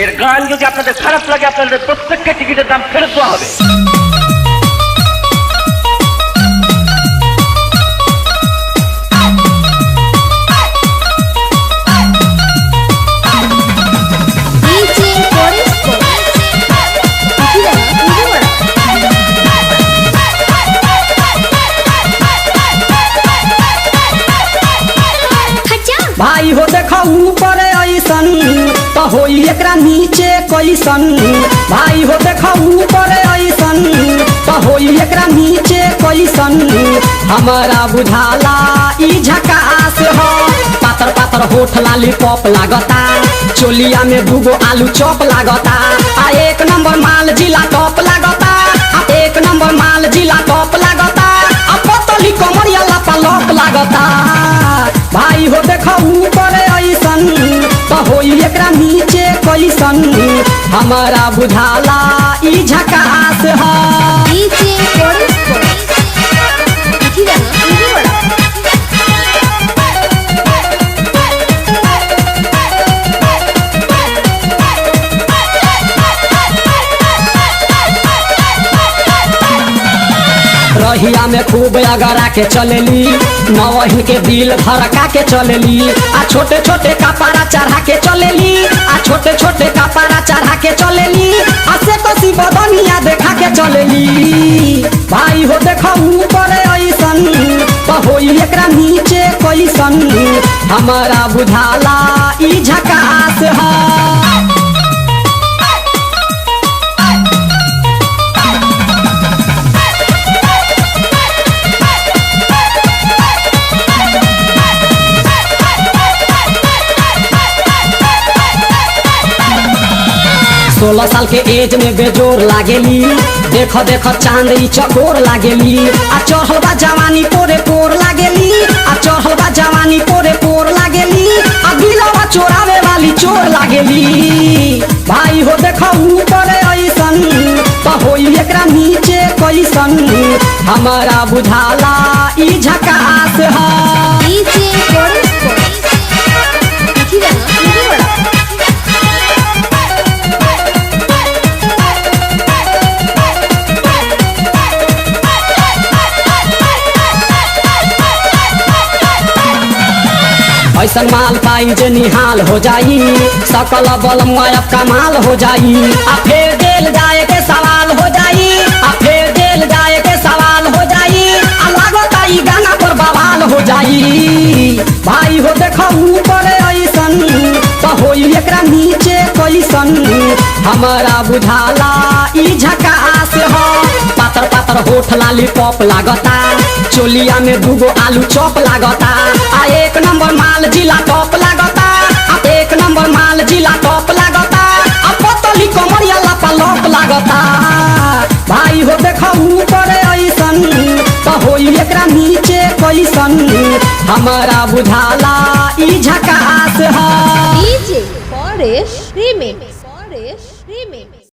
এর গান যদি আপনাদের খারাপ লাগে আপনাদের প্রত্যেককে টিকিটের দাম ফেরত দেওয়া হবে। भाई हो देखो ऊपर ऐसन तो होई एकरा नीचे कैसन। भाई हो देखो ऊपर ऐसन तो होई एकरा नीचे कैसन। हमारा बुझाला ई झकास हो। पातर पातर होठ लाली पॉप लागता, चोलिया में दूगो आलू चॉप लागता। आ एक नंबर माल जिला टॉप लागता, आ एक नंबर माल जिला टॉप लागता। आ पतली कमरिया लापालॉप लागता। भाई हो देखो ऊपर ऐसन तो होई एकरा नीचे कैसन। हमारा बुझाला ई झकास हो। रहिया में खूब अगरा के चलेली, नवहिन के दिल धड़का के चलेली। आ छोटे छोटे कपड़ा चढ़ा के चलेली, आ छोटे छोटे कपड़ा चढ़ा के चलेली। आ से कसी बदनिया देखा के चलेली। भाई हो देखो ऊपर ऐसन तो होई एकरा नीचे कैसन। हमारा बुझाला ई झकास है। सोलह साल के एज में बेजोर लागेली, देखो देखो चांद ई चकोर लागेली। आ चढ़ल बा जवानी पोरे पोर लागेली, आ चढ़ल बा जवानी पोरे पोर लागेली। आ दिलवा चोरावे वाली चोर लागेली। भाई हो देखो ऊपर ऐसन तो होई एकरा नीचे कैसन। हमारा बुझाला ई झकास है। ऐसन माल पाई जे निहाल हो जाई, सकल बल अब कमाल हो जाई। आ फेर जेल जाए के सवाल हो जाई, आ फेर जेल जाए के सवाल हो जाई। आ लागता ई गाना पर बवाल हो जाई। भाई हो देखो ऊपर ऐसन तो होई एकरा नीचे कैसन। हमारा बुझाला ई झकास हो। पातर पातर होठ लाली पॉप लागता, चोलिया में दूगो आलू चॉप लागता। आ एक नंबर माल जिला टॉप लागता, आ एक नंबर माल जिला टॉप लागता। आ पतली कमरिया लापालॉप लागता। भाई हो देखो ऊपर ऐसन तो होई एकरा नीचे कैसन। हमारा बुझाला ई झकास है। DJ Forest Remix.